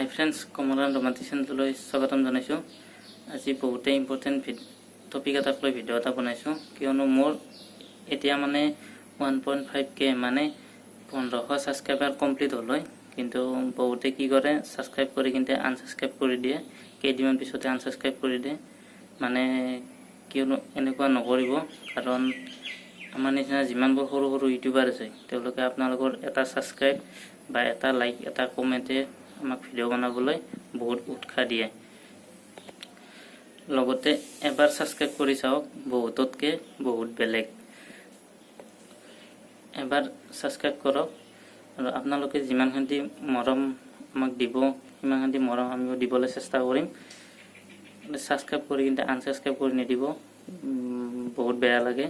হাই friends, কমলান ৰোমান্টিচিয়ানলৈ স্বাগতম জনাইছোঁ। আজি বহুতেই ইম্পৰ্টেণ্ট টপিক এটাক লৈ ভিডিঅ' এটা বনাইছোঁ, কিয়নো মোৰ এতিয়া 1.5K মানে 1500 ছাবস্ক্ৰাইবাৰ কমপ্লিট হ'ল হয়। কিন্তু বহুতে কি কৰে, ছাবস্ক্ৰাইব কৰি কিন্তু আনছাবস্ক্ৰাইব কৰি দিয়ে, কেইদিনমান পিছতে আনছাবস্ক্ৰাইব কৰি দিয়ে। কিয়নো এনেকুৱা নকৰিব, কাৰণ আমাৰ নিচিনা যিমানবোৰ সৰু সৰু ইউটিউবাৰ আছে তেওঁলোকে আপোনালোকৰ এটা ছাবস্ক্ৰাইব বা এটা লাইক এটা কমেণ্টে আমাক ভিডিঅ' বনাবলৈ বহুত উৎসাহ দিয়ে। লগতে এবাৰ ছাবস্ক্ৰাইব কৰি চাওক, বহুততকৈ বহুত বেলেগ। এবাৰ ছাবস্ক্ৰাইব কৰক আৰু আপোনালোকে যিমানখিনি মৰম আমাক দিব সিমানখিনি মৰম আমিও দিবলৈ চেষ্টা কৰিম। ছাবস্ক্ৰাইব কৰি কিন্তু আনছাবস্ক্ৰাইব কৰি নিদিব, বহুত বেয়া লাগে।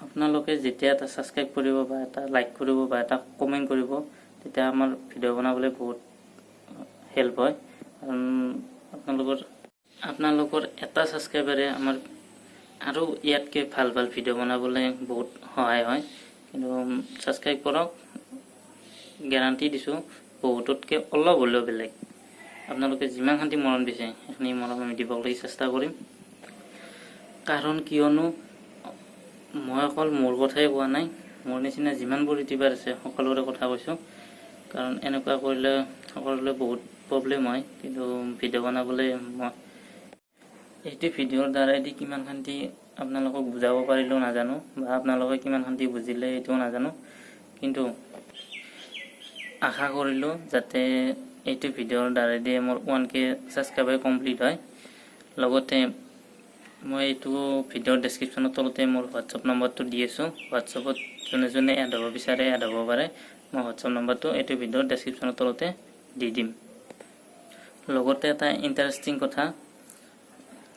আপোনালোকে যেতিয়া এটা ছাবস্ক্ৰাইব কৰিব বা এটা লাইক কৰিব বা এটা কমেণ্ট কৰিব, তেতিয়া আমাৰ ভিডিঅ' বনাবলৈ বহুত হেল্প হয়। কাৰণ আপোনালোকৰ এটা ছাবস্ক্ৰাইবাৰে আমাৰ আৰু ইয়াতকৈ ভাল ভাল ভিডিঅ' বনাবলৈ বহুত সহায় হয়। কিন্তু ছাবস্ক্ৰাইব কৰক, গেৰাণ্টি দিছোঁ বহুততকৈ অলপ হ'লেও বেলেগ। আপোনালোকে যিমানখিনি মৰম দিছে সেইখিনি মৰম আমি দিবলৈ চেষ্টা কৰিম। কাৰণ কিয়নো মই অকল মোৰ কথাই কোৱা নাই, মোৰ নিচিনা যিমানবোৰ ইউটিউবাৰ আছে সকলোৰে কথা কৈছোঁ। কাৰণ এনেকুৱা কৰিলে সকলোৰে বহুত প্ৰব্লেম হয়। কিন্তু ভিডিঅ' বনাবলৈ মই এইটো ভিডিঅ'ৰ দ্বাৰাইদি কিমানখিনি আপোনালোকক বুজাব পাৰিলেও নাজানো, বা আপোনালোকে কিমানখিনি বুজিলে এইটোও নাজানো। কিন্তু আশা কৰিলোঁ যাতে এইটো ভিডিঅ'ৰ দ্বাৰাইদি মোৰ 1K ছাবস্ক্ৰাইবাৰ কমপ্লিট হয়। লগতে মই এইটো ভিডিঅ'ৰ ডেছক্ৰিপশ্যনৰ তলতে মোৰ হোৱাটছআপ নম্বৰটো দি আছোঁ। হোৱাটছআপত যোনে যোনে এড হ'ব বিচাৰে এড হ'ব পাৰে। মই হোৱাটছআপ নম্বৰটো এইটো ভিডিঅ'ৰ ডেছক্ৰিপশ্যনৰ তলতে দি দিম। লগতে এটা ইণ্টাৰেষ্টিং কথা,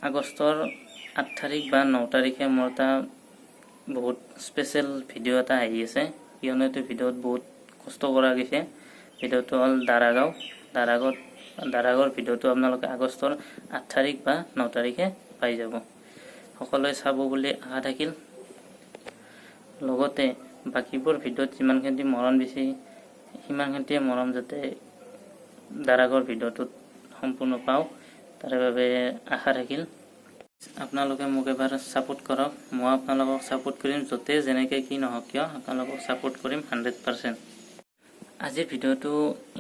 আগষ্টৰ 8 তাৰিখ বা 9 তাৰিখে মোৰ এটা বহুত স্পেচিয়েল ভিডিঅ' এটা আহি আছে। কিয়নো এইটো ভিডিঅ'ত বহুত কষ্ট কৰা গৈছে। ভিডিঅ'টো হ'ল দাৰাগাঁৱৰ ভিডিঅ'টো আপোনালোকে আগষ্টৰ 8 তাৰিখ বা 9 তাৰিখে পাই যাব। সকলোৱে চাব বুলি আশা থাকিল। লগতে বাকীবোৰ ভিডিঅ'ত যিমানখিনি মৰম দিছে সিমানখিনিয়ে মৰম যাতে দাৰাগাঁৱৰ ভিডিঅ'টোত সম্পূৰ্ণ পাওঁ, তাৰে বাবে আশা থাকিল। আপোনালোকে মোক এবাৰ ছাপোৰ্ট কৰক, মই আপোনালোকক ছাপোৰ্ট কৰিম। য'তে যেনেকৈ কি নহওক কিয় আপোনালোকক ছাপোৰ্ট কৰিম 100%। আজিৰ ভিডিঅ'টো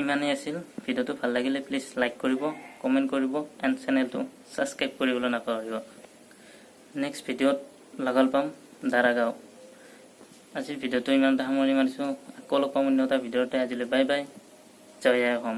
ইমানেই আছিল। ভিডিঅ'টো ভাল লাগিলে প্লিজ লাইক কৰিব, কমেণ্ট কৰিব এণ্ড চেনেলটো ছাবস্ক্ৰাইব কৰিবলৈ নাপাহৰিব। নেক্সট ভিডিঅ'ত লগ পাম দাৰাগাঁও। আজিৰ ভিডিঅ'টো ইমানতে সামৰণি মাৰিছোঁ। আকৌ লগ পাম অন্য এটা ভিডিঅ'তে। আজিলৈ বাই বাই, জয় আই অসম।